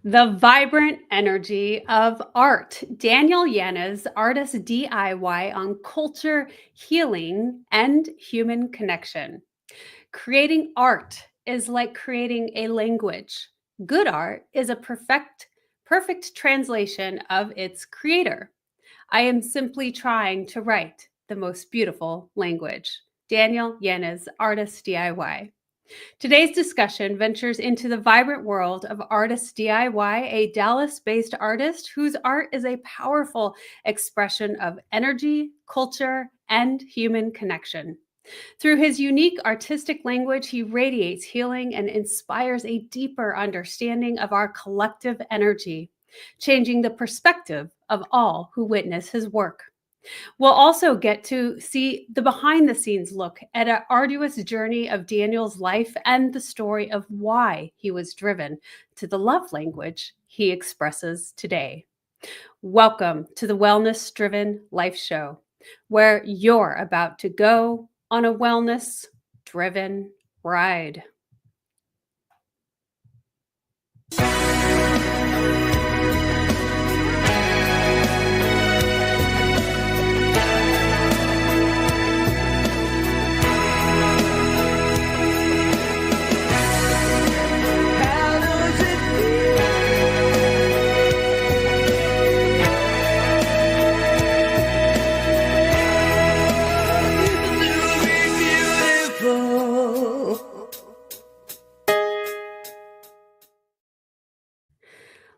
The vibrant energy of art. Daniel Yanez, artist DIY on culture, healing, and human connection. Creating art is like creating a language. Good art is a perfect translation of its creator. I am simply trying to write the most beautiful language. Daniel Yanez, artist DIY. Today's discussion ventures into the vibrant world of Artist DIY, a Dallas based artist whose art is a powerful expression of energy, culture, and human connection. Through his unique artistic language, he radiates healing and inspires a deeper understanding of our collective energy, changing the perspective of all who witness his work. We'll also get to see the behind the scenes look at an arduous journey of Daniel's life and the story of why he was driven to the love language he expresses today. Welcome to the Wellness Driven Life Show, where you're about to go on a wellness driven ride.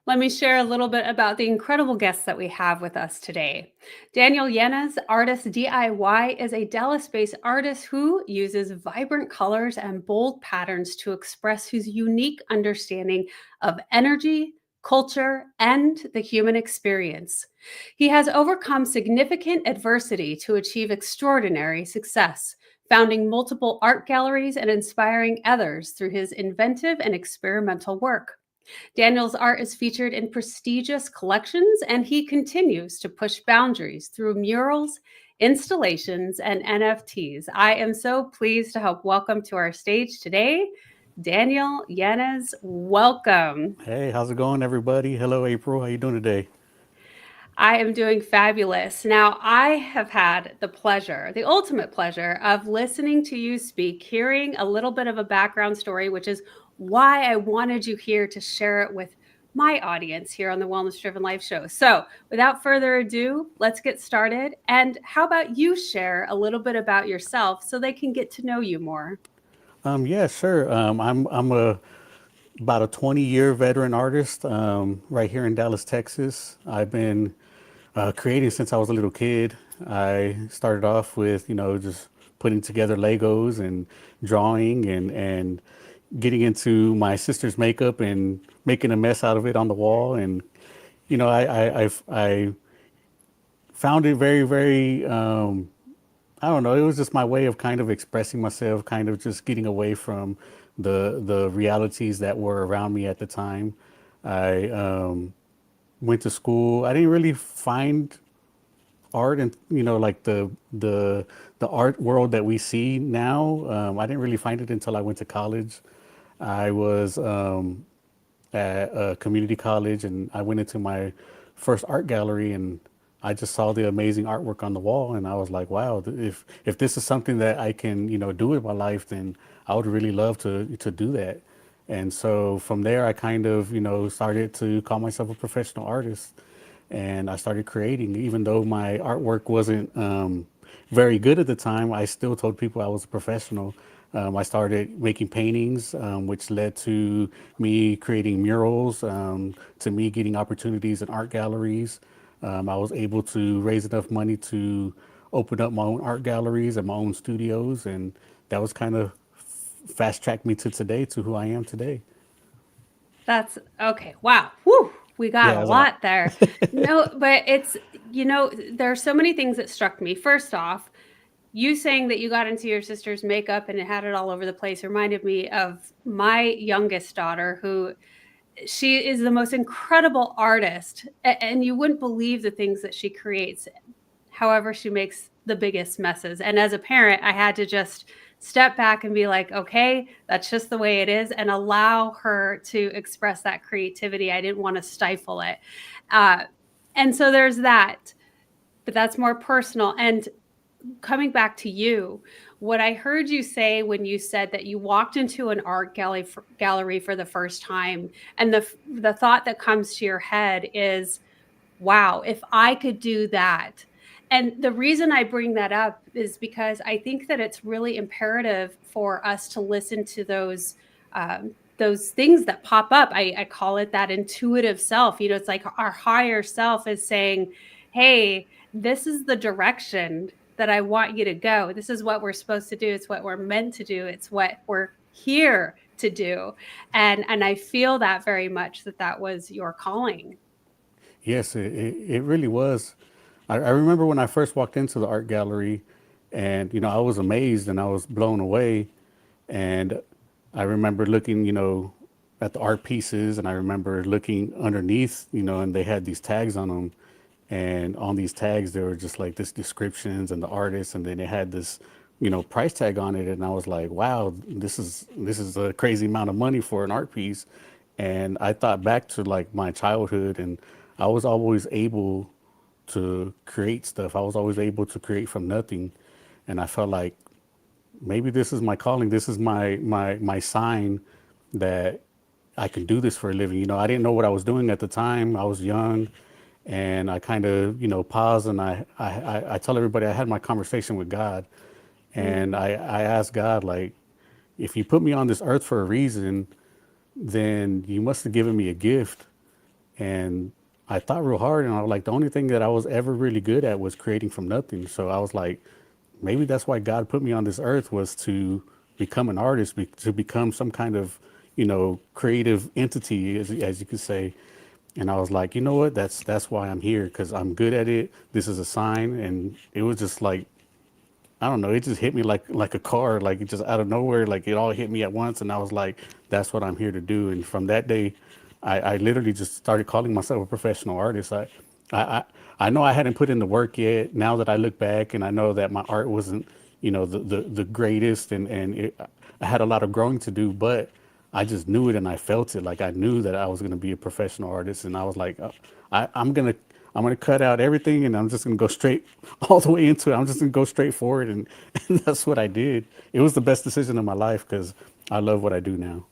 Let me share a little bit about the incredible guests that we have with us today. Daniel Yanez, artist DIY, is a Dallas-based artist who uses vibrant colors and bold patterns to express his unique understanding of energy, culture, and the human experience. He has overcome significant adversity to achieve extraordinary success, founding multiple art galleries and inspiring others through his inventive and experimental work. Daniel's art is featured in prestigious collections, and he continues to push boundaries through murals, installations, and NFTs. I am so pleased to help welcome to our stage today, Daniel Yanez. Welcome. Hey, how's it going, everybody? Hello, April. How you doing today? I am doing fabulous. Now, I have had the pleasure, the ultimate pleasure, of listening to you speak, hearing a little bit of a background story, which is why I wanted you here to share it with my audience here on the Wellness Driven Life Show. So, without further ado, let's get started. And how about you share a little bit about yourself so they can get to know you more? Yeah, sure. I'm a about a 20-year veteran artist right here in Dallas, Texas. I've been creating since I was a little kid. I started off with, just putting together Legos and drawing and getting into my sister's makeup and making a mess out of it on the wall. And, I found it very, very, I don't know. It was just my way of kind of expressing myself, kind of just getting away from the realities that were around me at the time. I went to school. I didn't really find art and like the art world that we see now. I didn't really find it until I went to college. I was at a community college, and I went into my first art gallery, and I just saw the amazing artwork on the wall, and I was like, wow, if this is something that I can do with my life, then I would really love to do that. And so from there, I kind of started to call myself a professional artist, and I started creating. Even though my artwork wasn't very good at the time, I still told people I was a professional. I started making paintings, which led to me creating murals, to me getting opportunities in art galleries. I was able to raise enough money to open up my own art galleries and my own studios, and that was kind of fast tracked me to today, to who I am today. That's okay. Wow. Whew. We got Yeah, a that's a lot. lot there. No, but there are so many things that struck me. First off, you saying that you got into your sister's makeup and it had it all over the place reminded me of my youngest daughter, who she is the most incredible artist. And you wouldn't believe the things that she creates. However, she makes the biggest messes. And as a parent, I had to just step back and be like, okay, that's just the way it is, and allow her to express that creativity. I didn't want to stifle it. Uh, and so there's that, but that's more personal. And coming back to you, what I heard you say when you said that you walked into an art gallery for the first time, and the thought that comes to your head is, wow, if I could do that. And the reason I bring that up is because I think that it's really imperative for us to listen to those things that pop up. I call it that intuitive self. You know, it's like our higher self is saying, hey, this is the direction that I want you to go. This is what we're supposed to do. It's what we're meant to do. It's what we're here to do. And I feel that very much, that that was your calling. Yes, it really was. I remember when I first walked into the art gallery, and I was amazed and I was blown away. And I remember looking, at the art pieces, and I remember looking underneath, and they had these tags on them, and on these tags there were just like this descriptions and the artists, and then they had this, price tag on it, and I was like, wow, this is a crazy amount of money for an art piece. And I thought back to like my childhood, and I was always able to create stuff. I was always able to create from nothing, and I felt like maybe this is my calling. This is my sign that I can do this for a living. I didn't know what I was doing at the time. I was young, and I kind of paused, and I tell everybody I had my conversation with God, and Mm. I asked God, like, if you put me on this earth for a reason, then you must have given me a gift. And I thought real hard, and I was like, the only thing that I was ever really good at was creating from nothing. So I was like, maybe that's why God put me on this earth, was to become an artist, to become some kind of, creative entity, as you could say. And I was like, you know what? That's why I'm here, because I'm good at it. This is a sign. And it was just like, I don't know, it just hit me like a car, like it just out of nowhere, like it all hit me at once, and I was like, that's what I'm here to do. And from that day, I literally just started calling myself a professional artist. I, I I know I hadn't put in the work yet. Now that I look back, and I know that my art wasn't, the greatest, and I had a lot of growing to do, but I just knew it and I felt it. Like I knew that I was going to be a professional artist, and I was like, I'm gonna cut out everything, and I'm just gonna go straight all the way into it. I'm just gonna go straight forward, and, and that's what I did. It was the best decision of my life because I love what I do now.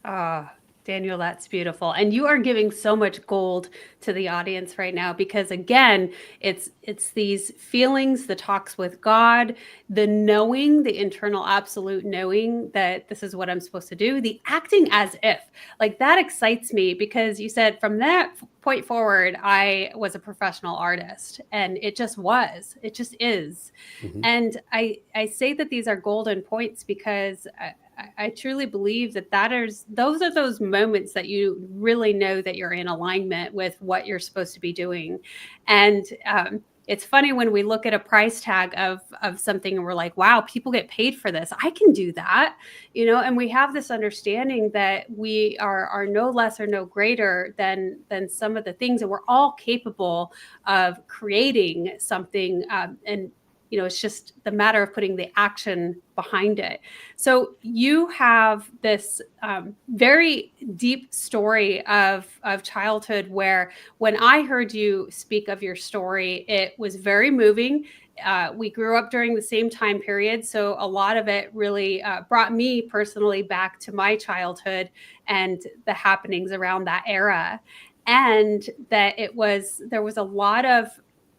Ah, Daniel, that's beautiful. And you are giving so much gold to the audience right now, because again, it's these feelings, the talks with God, the knowing, the internal absolute knowing that this is what I'm supposed to do, the acting as if. Like that excites me, because you said from that point forward I was a professional artist, and it just was. It just is. Hmm. And I say that these are golden points because I truly believe that those are those moments that you really know that you're in alignment with what you're supposed to be doing. And it's funny when we look at a price tag of something and we're like, wow, people get paid for this. I can do that, and we have this understanding that we are no less or no greater than some of the things, and we're all capable of creating something. And it's just the matter of putting the action behind it. So you have this very deep story of childhood, where when I heard you speak of your story, it was very moving. We grew up during the same time period, so a lot of it really brought me personally back to my childhood and the happenings around that era. And that there was a lot of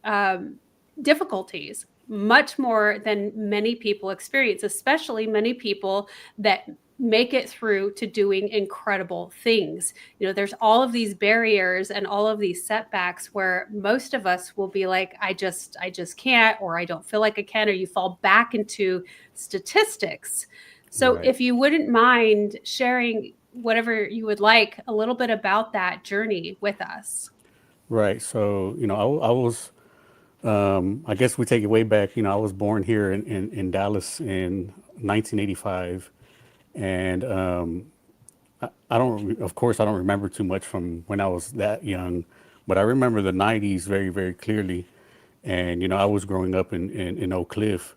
um, difficulties, much more than many people experience, especially many people that make it through to doing incredible things. There's all of these barriers and all of these setbacks where most of us will be like, I just can't, or I don't feel like I can, or you fall back into statistics. So Right, if you wouldn't mind sharing whatever you would like, a little bit about that journey with us. right. So I was. I guess we take it way back. I was born here in Dallas in 1985, and I don't. Of course, I don't remember too much from when I was that young, but I remember the 90s very, very clearly. And I was growing up in Oak Cliff,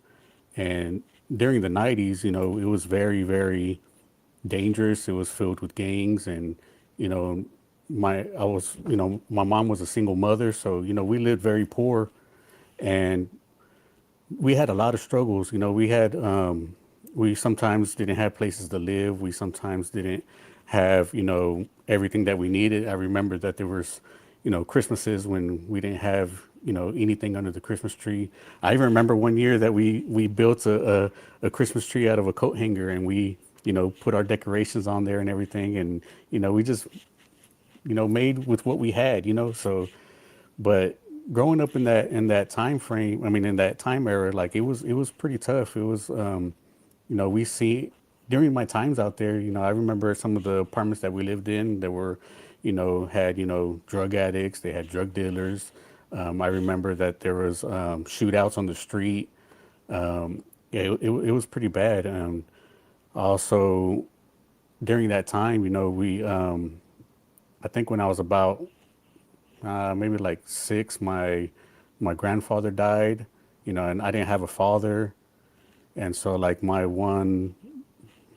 and during the 90s, it was very, very dangerous. It was filled with gangs, and you know, my mom was a single mother, so we lived very poor, and we had a lot of struggles. We sometimes didn't have places to live. We sometimes didn't have, everything that we needed. I remember that there was, Christmases when we didn't have, anything under the Christmas tree. I even remember one year that we built a Christmas tree out of a coat hanger, and we, put our decorations on there and everything. And, we just, made with what we had, so, but growing up in that time frame, I mean, in that time era, like it was pretty tough. It was, we see during my times out there, I remember some of the apartments that we lived in that were, had, drug addicts, they had drug dealers. I remember that there was shootouts on the street. Yeah, it was pretty bad. Also, during that time, I think when I was about maybe like 6, my grandfather died, and I didn't have a father, and so like my one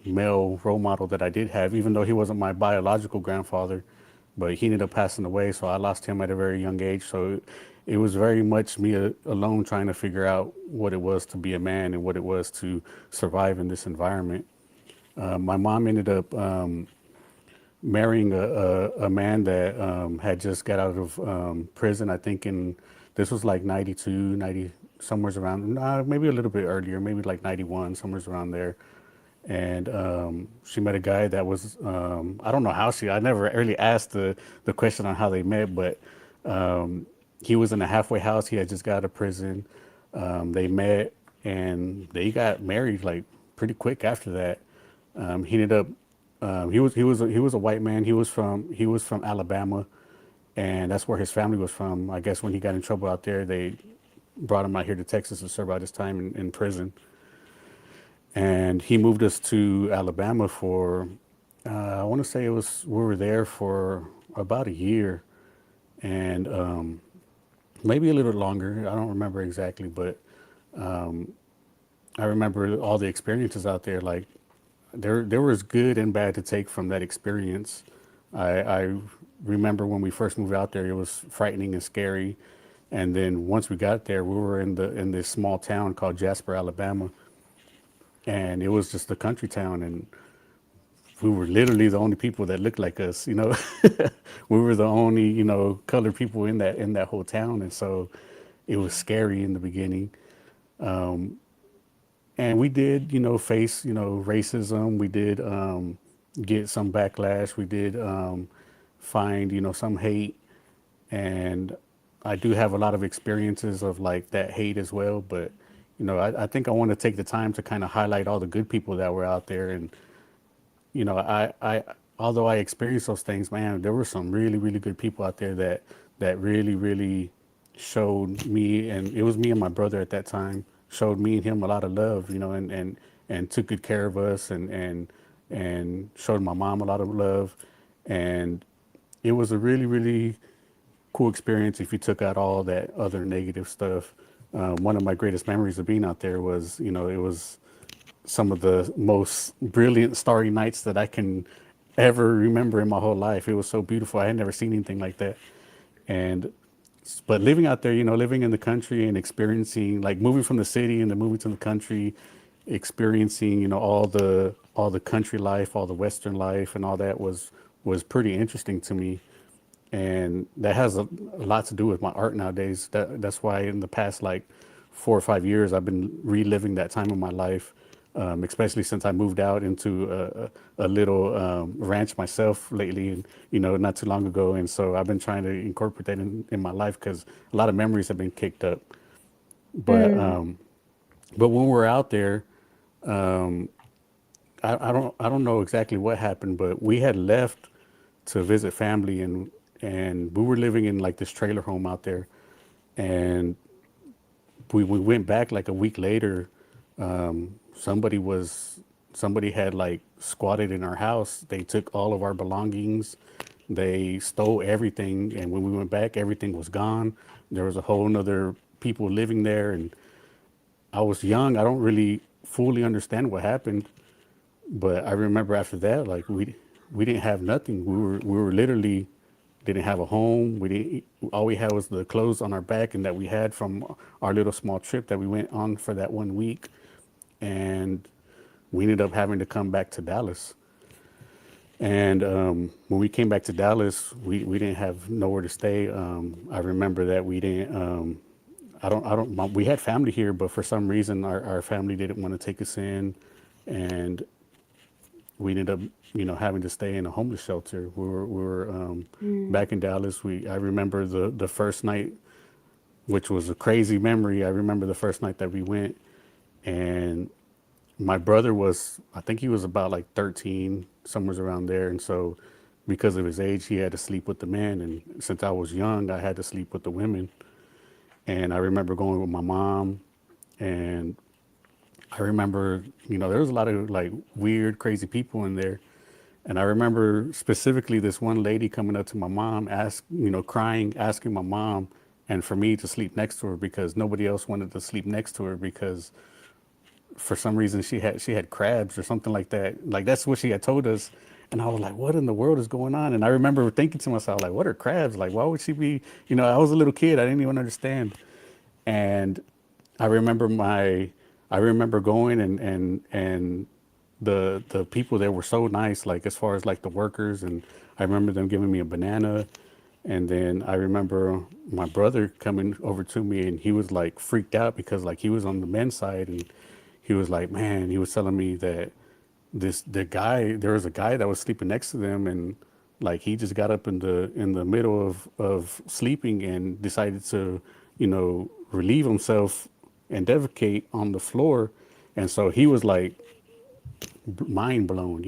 male role model that I did have, even though he wasn't my biological grandfather, but he ended up passing away, so I lost him at a very young age. So it was very much me alone trying to figure out what it was to be a man and what it was to survive in this environment. My mom ended up marrying a man that had just got out of prison. I think this was like 92, 90, somewhere around, maybe a little bit earlier, maybe like 91, somewhere around there. And she met a guy that was, I don't know how I never really asked the question on how they met, but he was in a halfway house. He had just got out of prison. They met and they got married like pretty quick after that. He ended up he was a white man. He was from Alabama, and that's where his family was from. I guess when he got in trouble out there, they brought him out here to Texas to serve out his time in prison. And he moved us to Alabama for I want to say we were there for about a year, and maybe a little longer. I don't remember exactly, but I remember all the experiences out there. Like there was good and bad to take from that experience. I remember when we first moved out there, it was frightening and scary. And then once we got there, we were in this small town called Jasper, Alabama, and it was just a country town, and we were literally the only people that looked like us. We were the only colored people in that whole town, and so it was scary in the beginning. And we did, face, racism. We did get some backlash. We did find, some hate. And I do have a lot of experiences of like that hate as well. But, I think I want to take the time to kind of highlight all the good people that were out there. And, although I experienced those things, man, there were some really, really good people out there that really, really showed me, and it was me and my brother at that time, showed me and him a lot of love, and took good care of us, and showed my mom a lot of love. And it was a really, really cool experience if you took out all that other negative stuff. One of my greatest memories of being out there was, it was some of the most brilliant starry nights that I can ever remember in my whole life. It was so beautiful. I had never seen anything like that. And but living out there, living in the country and experiencing, like moving from the city and then moving to the country, experiencing, all the country life, all the Western life, and all that was pretty interesting to me. And that has a lot to do with my art nowadays. That's why in the past like 4 or 5 years, I've been reliving that time of my life, especially since I moved out into a little ranch myself lately, and not too long ago. And so I've been trying to incorporate that in my life because a lot of memories have been kicked up. But Mm. but when we're out there, I don't know exactly what happened, but we had left to visit family, and we were living in like this trailer home out there, and we went back like a week later. Somebody was somebody had like squatted in our house. They took all of our belongings. They stole everything, and when we went back, everything was gone. There was a whole nother people living there, and I was young. I don't really fully understand what happened. But I remember after that, like we didn't have nothing. We were literally didn't have a home. We didn't. All we had was the clothes on our back, and that we had from our little small trip that we went on for that one week, and we ended up having to come back to Dallas. And when we came back to Dallas, we didn't have nowhere to stay. I remember that we didn't. I don't. We had family here, but for some reason, our family didn't want to take us in, and we ended up, having to stay in a homeless shelter. We were Mm. back in Dallas. I remember the first night, which was a crazy memory. I remember the first night that we went, and my brother was, I think he was about like 13, somewhere around there. And so, because of his age, he had to sleep with the men. And since I was young, I had to sleep with the women. And I remember going with my mom, and I remember, there was a lot of like weird, crazy people in there. And I remember specifically this one lady coming up to my mom, crying, asking my mom and for me to sleep next to her because nobody else wanted to sleep next to her because for some reason she had crabs or something like that. Like that's what she had told us. And I was like, what in the world is going on? And I remember thinking to myself, like, what are crabs? Like, why would she be, I was a little kid. I didn't even understand. And I remember I remember going and the people there were so nice, like as far as like the workers, and I remember them giving me a banana, and then I remember my brother coming over to me and he was like freaked out because like he was on the men's side and he was like, man, he was telling me that there was a guy that was sleeping next to them and like he just got up in the middle of sleeping and decided to, relieve himself and defecate on the floor. And so he was like mind blown.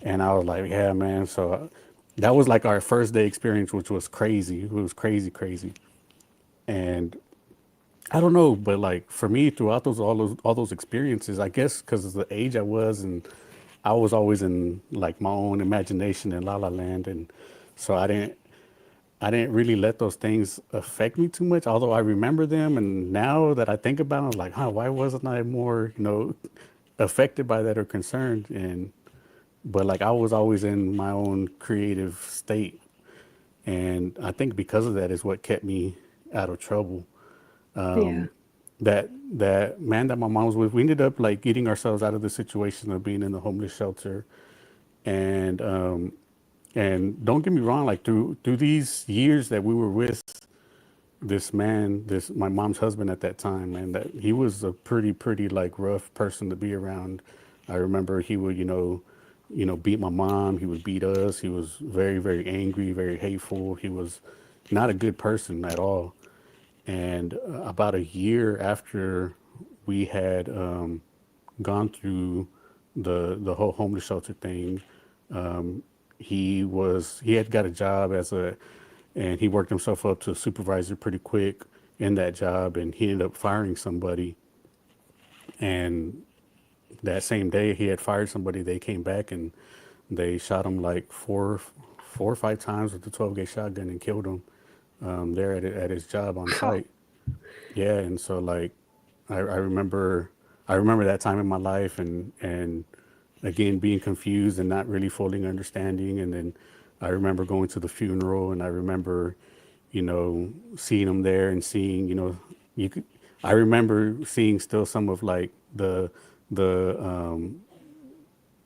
And I was like, yeah, man. So that was like our first day experience, which was crazy. It was crazy, crazy. And I don't know, but like for me, throughout all those experiences, I guess because of the age I was, and I was always in like my own imagination in La La Land, and so I didn't really let those things affect me too much. Although I remember them, and now that I think about it, I'm like, huh, why wasn't I more, affected by that or concerned? And but like I was always in my own creative state, and I think because of that is what kept me out of trouble. Yeah. That man that my mom was with, we ended up like getting ourselves out of the situation of being in the homeless shelter, and and don't get me wrong, like through these years that we were with this man, this my mom's husband at that time, and that he was a pretty like rough person to be around. I remember he would beat my mom. He would beat us. He was very angry, very hateful. He was not a good person at all. And about a year after we had gone through the whole homeless shelter thing, he had got a job and he worked himself up to a supervisor pretty quick in that job, and he ended up firing somebody. And that same day he had fired somebody, they came back and they shot him like four or five times with the 12 gauge shotgun and killed him there at his job on Oh, site. Yeah, and so like I remember that time in my life and again being confused and not really fully understanding. And then I remember going to the funeral, and I remember, seeing him there and seeing, you could I remember seeing still some of like the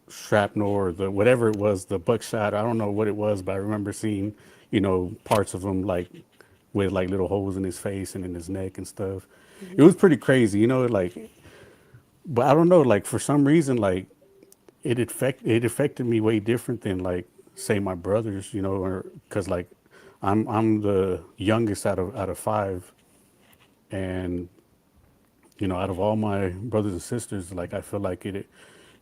shrapnel or the whatever it was, the buckshot. I don't know what it was, but I remember seeing, parts of him like with like little holes in his face and in his neck and stuff. It was pretty crazy, like, but I don't know, like for some reason, like it affected me way different than like say my brothers, or because like I'm the youngest out of five, and out of all my brothers and sisters, like I feel like it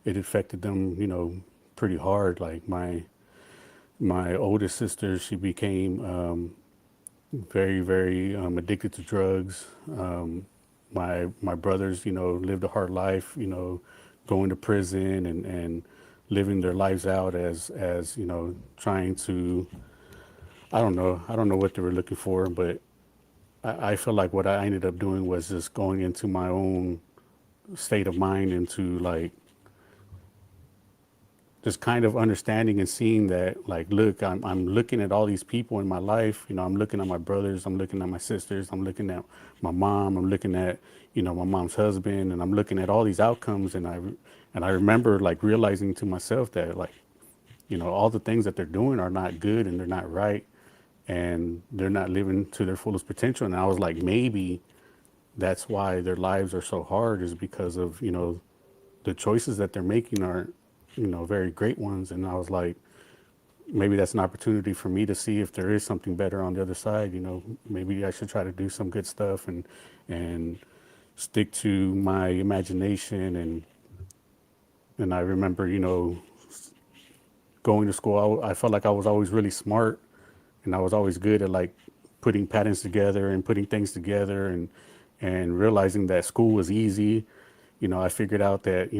affected them, pretty hard. Like my oldest sister, she became very addicted to drugs. My brothers, lived a hard life, going to prison and living their lives out as trying to. I don't know what they were looking for, but I feel like what I ended up doing was just going into my own state of mind into like just kind of understanding and seeing that like look, I'm looking at all these people in my life, I'm looking at my brothers, I'm looking at my sisters, I'm looking at my mom, I'm looking at my mom's husband, and I'm looking at all these outcomes, and I remember like realizing to myself that like all the things that they're doing are not good and they're not right, and they're not living to their fullest potential. And I was like, maybe that's why their lives are so hard, is because of the choices that they're making aren't very great ones. And I was like, maybe that's an opportunity for me to see if there is something better on the other side. Maybe I should try to do some good stuff and stick to my imagination. And I remember going to school, I felt like I was always really smart, and I was always good at like putting patterns together and putting things together, and realizing that school was easy. I figured out that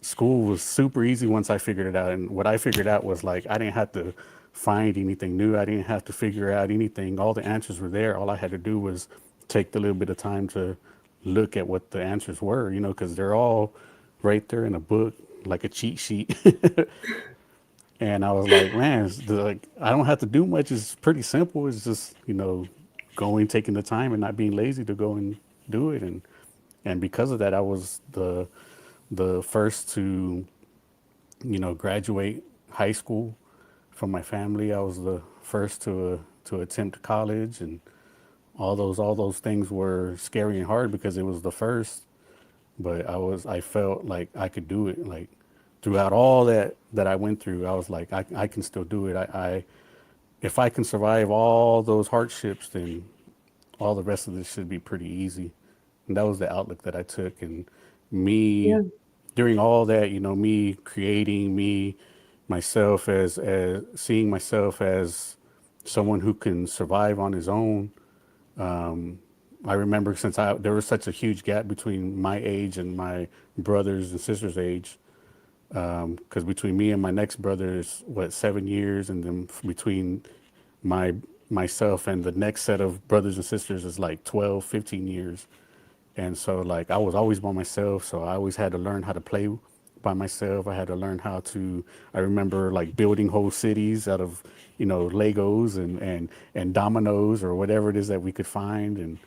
school was super easy once I figured it out. And what I figured out was like I didn't have to find anything new. I didn't have to figure out anything. All the answers were there. All I had to do was take the little bit of time to look at what the answers were, because they're all right there in a book, like a cheat sheet. And I was like, man, like I don't have to do much. It's pretty simple. It's just, going, taking the time and not being lazy to go and do it. And because of that, I was the first to graduate high school from my family. I was the first to attempt college, and all those things were scary and hard because it was the first. But I felt like I could do it. Like throughout all that I went through, I was like, I can still do it. I If I can survive all those hardships, then all the rest of this should be pretty easy. And that was the outlook that I took. And me, Yeah. during all that, me creating me, myself as seeing myself as someone who can survive on his own. I remember since there was such a huge gap between my age and my brothers and sisters' age, because between me and my next brother is what, 7 years, and then between my myself and the next set of brothers and sisters is like 12, 15 years. And so like I was always by myself, so I always had to learn how to play by myself. I had to learn how to, I remember like building whole cities out of, Legos and dominoes or whatever it is that we could find. And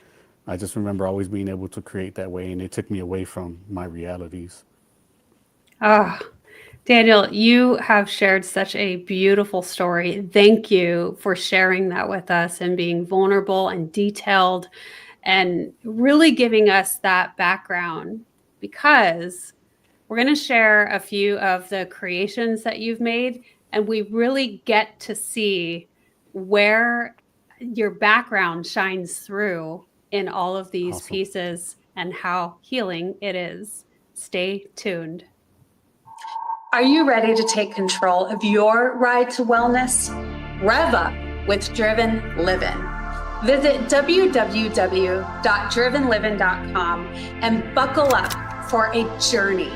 I just remember always being able to create that way, and it took me away from my realities. Ah, Daniel, you have shared such a beautiful story. Thank you for sharing that with us and being vulnerable and detailed and really giving us that background, because we're going to share a few of the creations that you've made, and we really get to see where your background shines through in all of these Awesome. pieces and how healing it is. Stay tuned. Are you ready to take control of your ride to wellness? Rev up with Driven Living. Visit www.drivenliving.com and buckle up for a journey.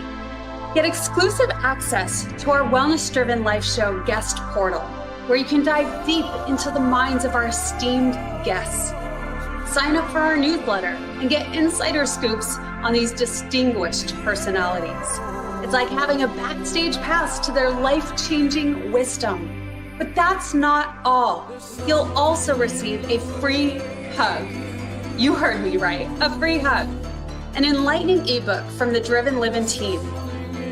Get exclusive access to our Wellness Driven Life Show guest portal, where you can dive deep into the minds of our esteemed guests. Sign up for our newsletter and get insider scoops on these distinguished personalities. It's like having a backstage pass to their life-changing wisdom. But that's not all. You'll also receive a free hug. You heard me right, a free hug. An enlightening ebook from the Driven Living team.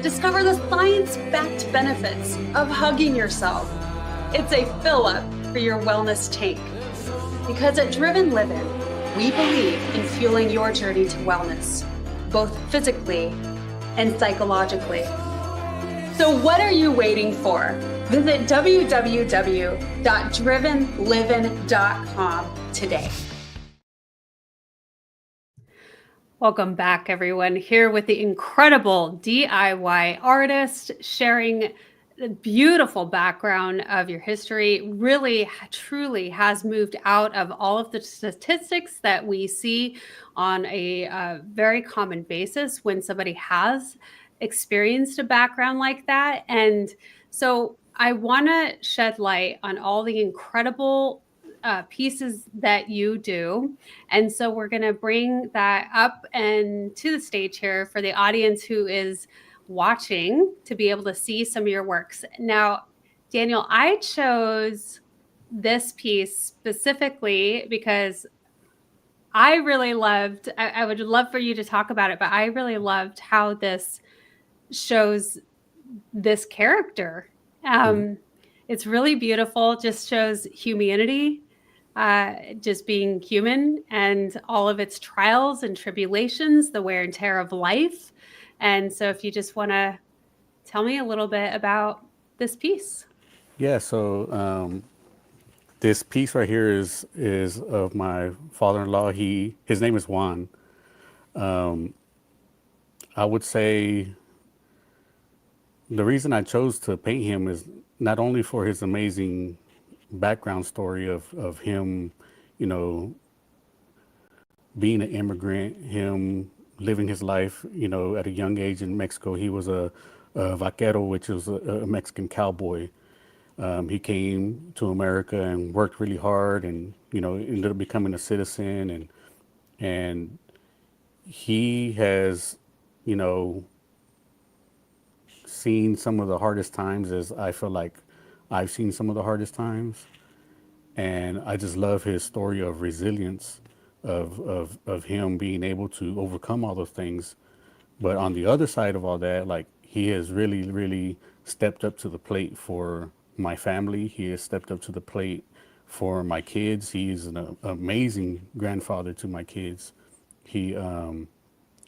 Discover the science-backed benefits of hugging yourself. It's a fill-up for your wellness tank. Because at Driven Living, we believe in fueling your journey to wellness, both physically and psychologically. So what are you waiting for? Visit www.drivenliving.com today. Welcome back, everyone. Here with the incredible DIY artist, sharing the beautiful background of your history. Really, truly has moved out of all of the statistics that we see on a very common basis when somebody has experienced a background like that. And so I want to shed light on all the incredible pieces that you do. And so we're going to bring that up and to the stage here for the audience who is watching to be able to see some of your works. Now, Daniel, I chose this piece specifically because I really loved, I would love for you to talk about it, but I really loved how this shows this character. It's really beautiful, just shows humanity, just being human and all of its trials and tribulations, the wear and tear of life. And so if you just want to tell me a little bit about this piece. Yeah, so this piece right here is of my father-in-law. His name is Juan. I would say the reason I chose to paint him is not only for his amazing background story of him, you know, being an immigrant, him living his life, you know, at a young age in Mexico. He was a vaquero, which was a Mexican cowboy. He came to America and worked really hard, and you know, ended up becoming a citizen, and he has, you know, seen some of the hardest times as I feel like I've seen some of the hardest times. And I just love his story of resilience, of him being able to overcome all those things. But on the other side of all that, like he has really, really stepped up to the plate for my family. He has stepped up to the plate for my kids. He's an amazing grandfather to my kids. He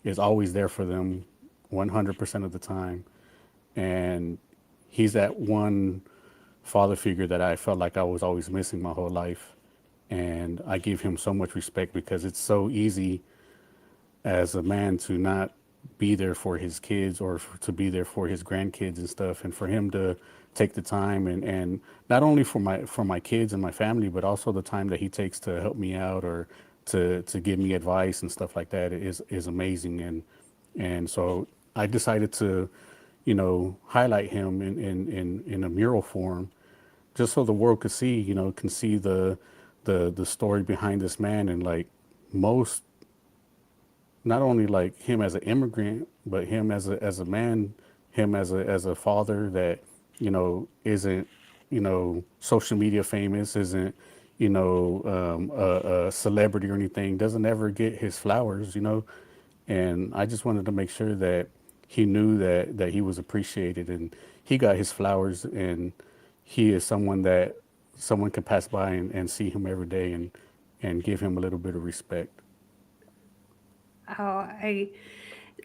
is always there for them 100% of the time. And he's that one father figure that I felt like I was always missing my whole life. And I give him so much respect because it's so easy as a man to not be there for his kids or to be there for his grandkids and stuff. And for him to take the time and not only for my kids and my family, but also the time that he takes to help me out or to give me advice and stuff like that is amazing. And so I decided to, you know, highlight him in a mural form, just so the world could see, you know, can see the story behind this man. And like most, not only like him as an immigrant, but him as a man, him as a father that, you know, isn't, you know, social media famous, isn't, you know, a celebrity or anything, doesn't ever get his flowers, you know. And I just wanted to make sure that he knew that he was appreciated and he got his flowers, and he is someone that someone can pass by and see him every day and give him a little bit of respect.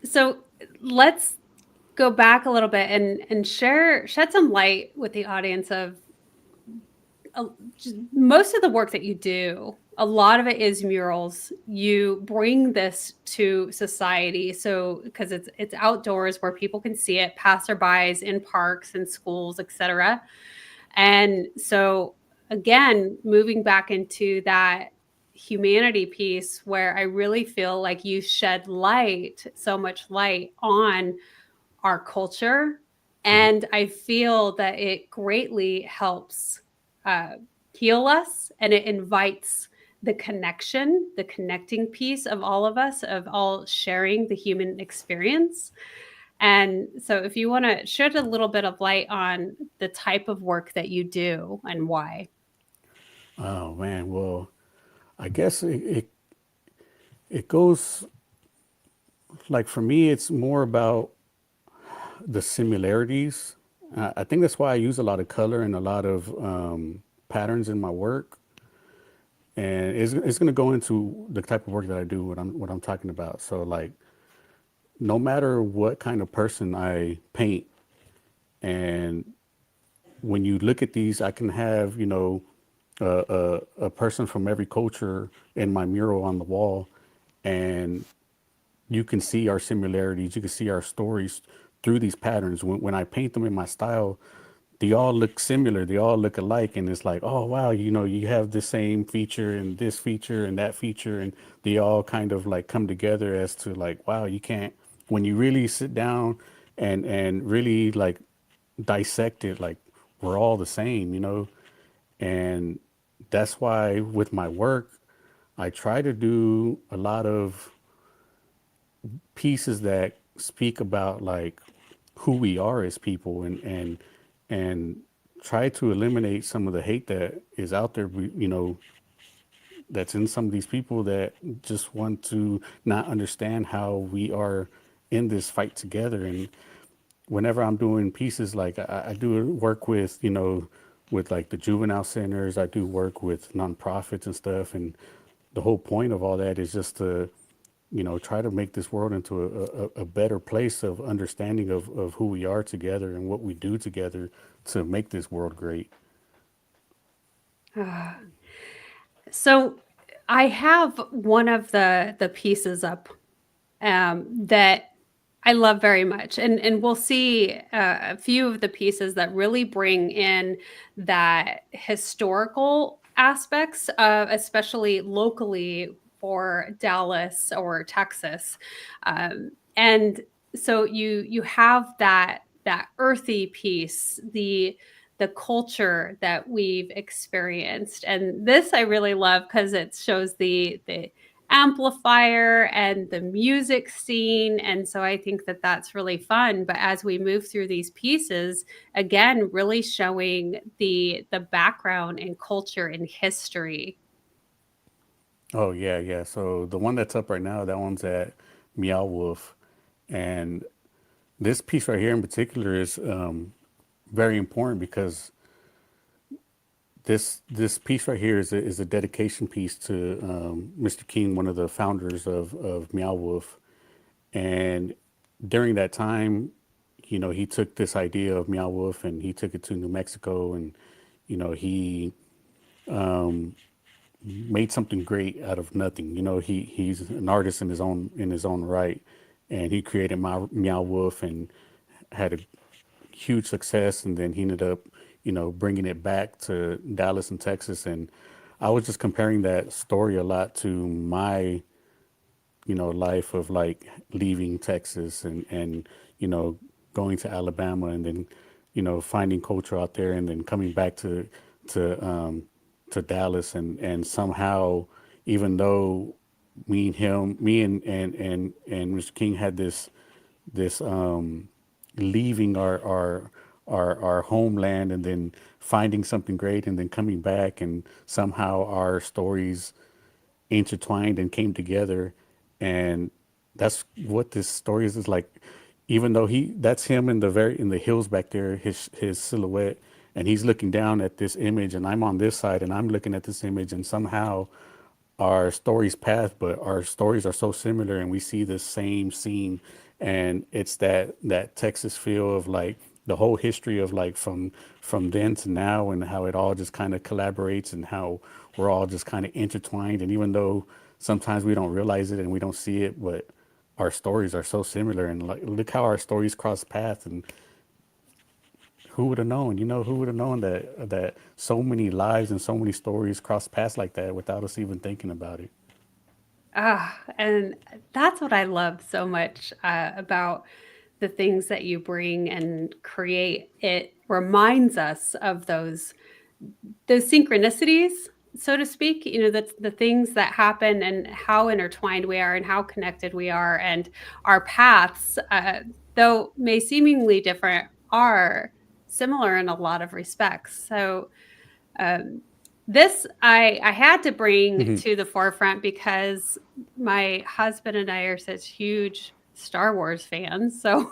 So let's go back a little bit and shed some light with the audience of most of the work that you do. A lot of it is murals. You bring this to society, so because it's outdoors where people can see it, passerbys in parks and schools, etc. And so again, moving back into that humanity piece where I really feel like you shed light, so much light on our culture. And I feel that it greatly helps heal us, and it invites the connection, the connecting piece of all of us, of all sharing the human experience. And so if you want to shed a little bit of light on the type of work that you do and why. Oh man, well, I guess it goes, like for me, it's more about the similarities. I think that's why I use a lot of color and a lot of patterns in my work. And it's going to go into the type of work that I do, what I'm talking about. So like, no matter what kind of person I paint, and when you look at these, I can have, you know, a person from every culture in my mural on the wall, and you can see our similarities. You can see our stories through these patterns. When I paint them in my style, they all look similar. They all look alike. And it's like, oh, wow, you know, you have the same feature and this feature and that feature. And they all kind of like come together as to like, wow, you can't, when you really sit down and really like dissect it, like we're all the same, you know. And that's why with my work, I try to do a lot of pieces that speak about like who we are as people, and try to eliminate some of the hate that is out there, that's in some of these people that just want to not understand how we are in this fight together. And whenever I'm doing pieces, like I do work with, with like the juvenile centers, I do work with nonprofits and stuff. And the whole point of all that is just to, try to make this world into a better place of understanding of who we are together and what we do together to make this world great. So I have one of the pieces up that I love very much, and we'll see a few of the pieces that really bring in that historical aspects, especially locally for Dallas or Texas, and so you have that earthy piece, the culture that we've experienced. And this I really love because it shows the amplifier and the music scene. And so I think that that's really fun. But as we move through these pieces, again, really showing the background and culture and history. Oh yeah, yeah. So the one that's up right now, that one's at Meow Wolf, and this piece right here in particular is very important because this piece right here is a dedication piece to Mr. King, one of the founders of Meow Wolf. And during that time, he took this idea of Meow Wolf and he took it to New Mexico, and he made something great out of nothing. He's an artist in his own right, and he created Meow Wolf and had a huge success. And then he ended up, bringing it back to Dallas and Texas. And I was just comparing that story a lot to my, life of like leaving Texas and going to Alabama, and then, finding culture out there, and then coming back to to Dallas. And somehow, even though me and Mr. King had this leaving our homeland and then finding something great and then coming back, and somehow our stories intertwined and came together. And that's what this story is like. Even though that's him in the hills back there, his silhouette, and he's looking down at this image, and I'm on this side and I'm looking at this image, and somehow our stories pass, but our stories are so similar, and we see the same scene. And it's that Texas feel of like the whole history of like from then to now, and how it all just kind of collaborates, and how we're all just kind of intertwined. And even though sometimes we don't realize it and we don't see it, but our stories are so similar. And like, look how our stories cross paths. And who would have known? Who would have known that so many lives and so many stories cross paths like that without us even thinking about it? And that's what I love so much about the things that you bring and create. It reminds us of those synchronicities, so to speak. That's the things that happen and how intertwined we are and how connected we are, and our paths, though may seemingly different, are similar in a lot of respects. So um, this I had to bring Hmm. to the forefront because my husband and I are such huge Star Wars fans. So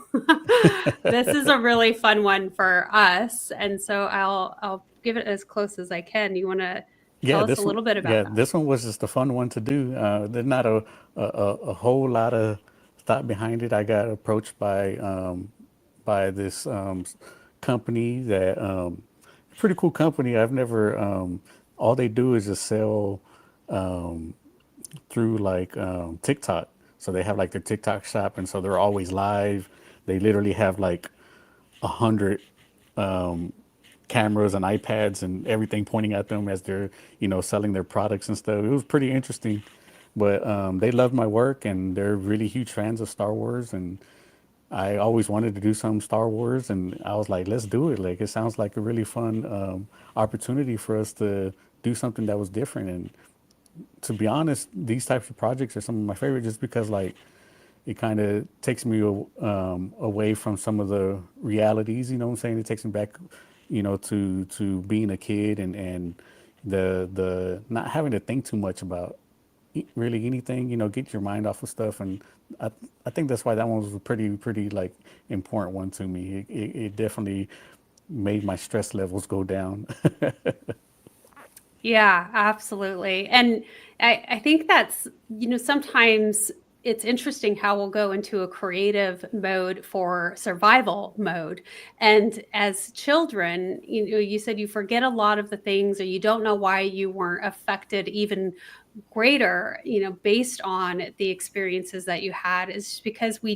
this is a really fun one for us, and so I'll give it as close as I can. You want to tell Yeah, us a this one. little bit about Yeah, that? this one was just a fun one to do. There's not a whole lot of thought behind it. I got approached by this company that pretty cool company. I've never. All they do is just sell through like TikTok. So they have like their TikTok shop, and so they're always live. They literally have like 100 cameras and iPads and everything pointing at them as they're, selling their products and stuff. It was pretty interesting, but they love my work and they're really huge fans of Star Wars. And I always wanted to do some Star Wars, and I was like, let's do it. Like, it sounds like a really fun opportunity for us do something that was different. And to be honest, these types of projects are some of my favorite, just because like it kind of takes me away from some of the realities. You know what I'm saying? It takes me back, to being a kid, and the not having to think too much about really anything. Get your mind off of stuff. And I think that's why that one was a pretty like important one to me. It definitely made my stress levels go down. Yeah, absolutely. And I think that's, sometimes it's interesting how we'll go into a creative mode for survival mode. And as children, you said you forget a lot of the things, or you don't know why you weren't affected even greater, based on the experiences that you had, is just because we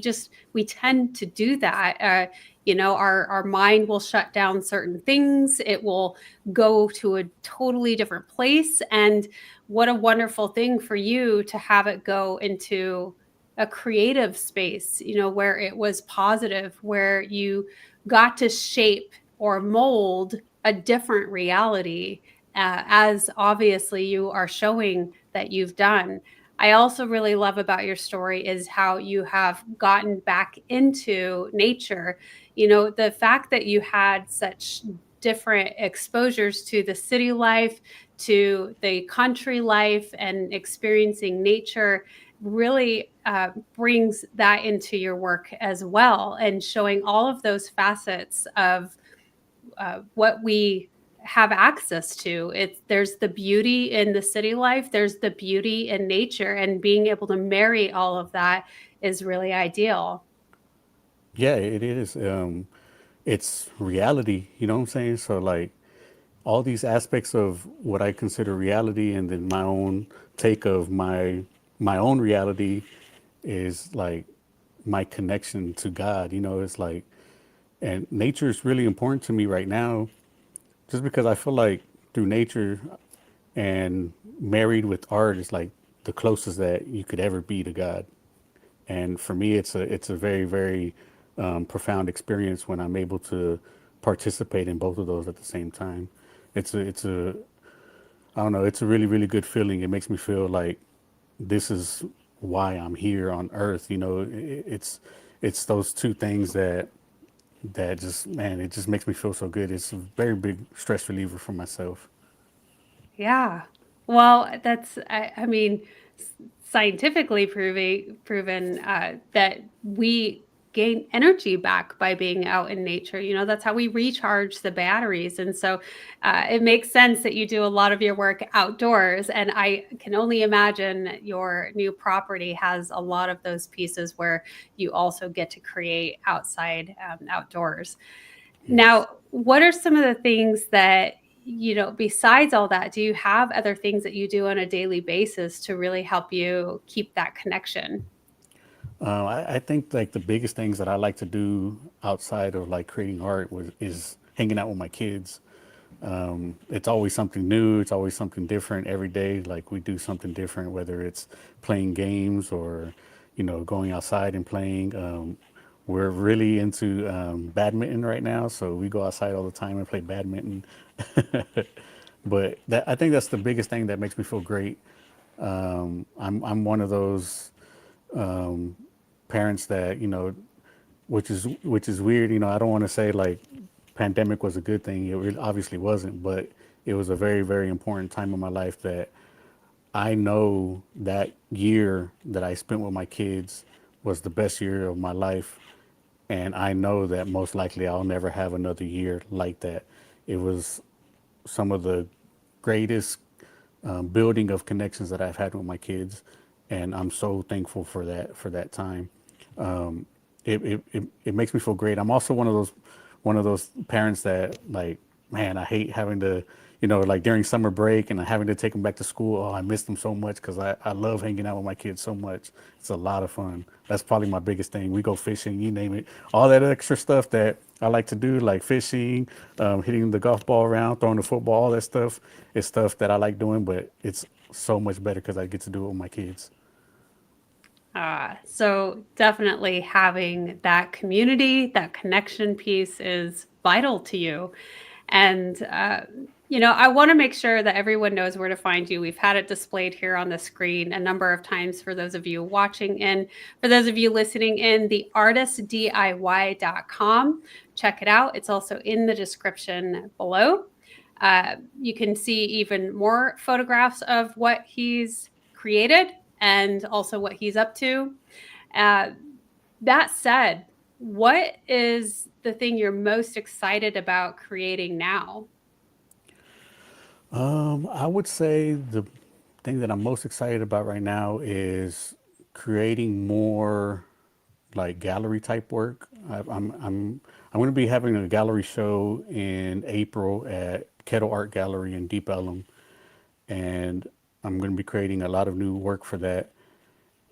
tend to do that. Our mind will shut down certain things. It will go to a totally different place. And what a wonderful thing for you to have it go into a creative space, where it was positive, where you got to shape or mold a different reality, as obviously you are showing that you've done. I also really love about your story is how you have gotten back into nature. The fact that you had such different exposures to the city life, to the country life, and experiencing nature really brings that into your work as well, and showing all of those facets of what we have access to. There's the beauty in the city life, there's the beauty in nature, and being able to marry all of that is really ideal. Yeah, it is. It's reality. You know what I'm saying? So like all these aspects of what I consider reality, and then my own take of my own reality is like my connection to God. It's like, and nature is really important to me right now, just because I feel like through nature and married with art is like the closest that you could ever be to God. And for me, it's a very very profound experience when I'm able to participate in both of those at the same time. It's a I don't know, it's a really really good feeling. It makes me feel like this is why I'm here on Earth. It's those two things that just, man, it just makes me feel so good. It's a very big stress reliever for myself. Yeah. Well, I mean, scientifically proven that we gain energy back by being out in nature. That's how we recharge the batteries. And so it makes sense that you do a lot of your work outdoors. And I can only imagine your new property has a lot of those pieces where you also get to create outside, outdoors. Yes. Now, what are some of the things that, besides all that, do you have other things that you do on a daily basis to really help you keep that connection? I think like the biggest things that I like to do outside of like creating art is hanging out with my kids. It's always something new. It's always something different every day. Like we do something different, whether it's playing games or, going outside and playing. We're really into badminton right now, so we go outside all the time and play badminton. But I think that's the biggest thing that makes me feel great. I'm one of those parents that, which is weird. I don't want to say like pandemic was a good thing. It really obviously wasn't, but it was a very very important time in my life that I know that year that I spent with my kids was the best year of my life. And I know that most likely I'll never have another year like that. It was some of the greatest building of connections that I've had with my kids. And I'm so thankful for that time. It makes me feel great. I'm also one of those parents that like, man, I hate having to, like during summer break and having to take them back to school. Oh, I miss them so much because I love hanging out with my kids so much. It's a lot of fun. That's probably my biggest thing. We go fishing, you name it, all that extra stuff that I like to do, like fishing, hitting the golf ball around, throwing the football, all that stuff is stuff that I like doing, but it's so much better because I get to do it with my kids. So definitely having that community, that connection piece is vital to you. And I want to make sure that everyone knows where to find you. We've had it displayed here on the screen a number of times for those of you watching in. For those of you listening in, theartistdiy.com. Check it out. It's also in the description below. You can see even more photographs of what he's created and also what he's up to. That said, what is the thing you're most excited about creating now? I would say the thing that I'm most excited about right now is creating more like gallery type work. I'm going to be having a gallery show in April at Kettle Art Gallery in Deep Ellum, and I'm going to be creating a lot of new work for that.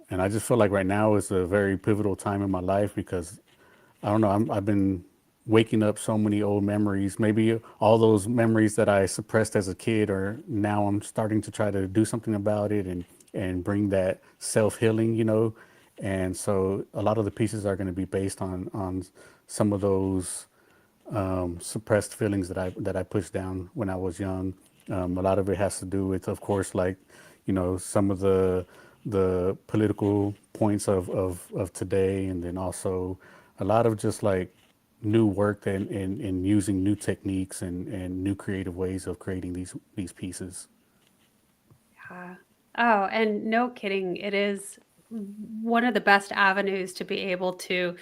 And I just feel like right now is a very pivotal time in my life because I don't know, I've been waking up so many old memories. Maybe all those memories that I suppressed as a kid, or now I'm starting to try to do something about it and bring that self healing, And so a lot of the pieces are going to be based on some of those suppressed feelings that I pushed down when I was young. A lot of it has to do with, of course, like some of the political points of today, and then also a lot of just like new work and using new techniques and new creative ways of creating these pieces. Yeah. Oh, and no kidding. It is one of the best avenues to be able to,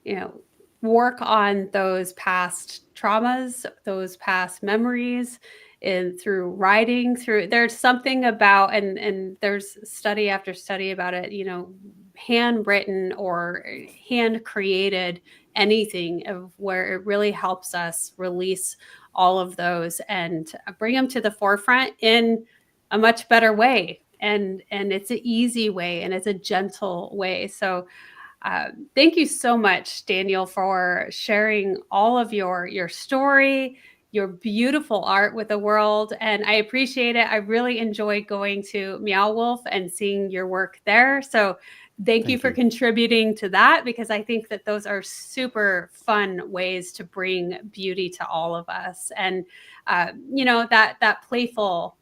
you know, work on those past traumas, those past memories, and through writing, through there's something about and there's study after study about it, handwritten or hand created anything of where it really helps us release all of those and bring them to the forefront in a much better way. And it's an easy way and it's a gentle way. So thank you so much, Daniel, for sharing all of your story, your beautiful art with the world. And I appreciate it. I really enjoyed going to Meow Wolf and seeing your work there. So thank you Thank for you. contributing to that, because I think that those are super fun ways to bring beauty to all of us. And, that playful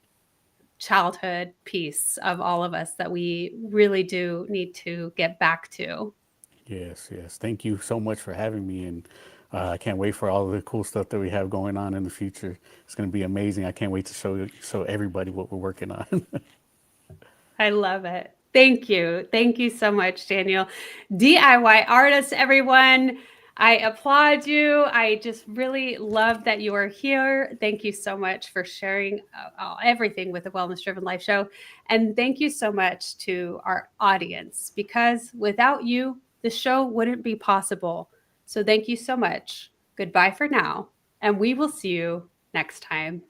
childhood piece of all of us that we really do need to get back to. Yes, yes. Thank you so much for having me, and I can't wait for all the cool stuff that we have going on in the future. It's going to be amazing. I can't wait to show everybody what we're working on. I love it. Thank you. Thank you so much, Daniel. DIY artists, everyone. I applaud you. I just really love that you are here. Thank you so much for sharing everything with the Wellness Driven Life Show. And thank you so much to our audience, because without you, the show wouldn't be possible. So thank you so much. Goodbye for now. And we will see you next time.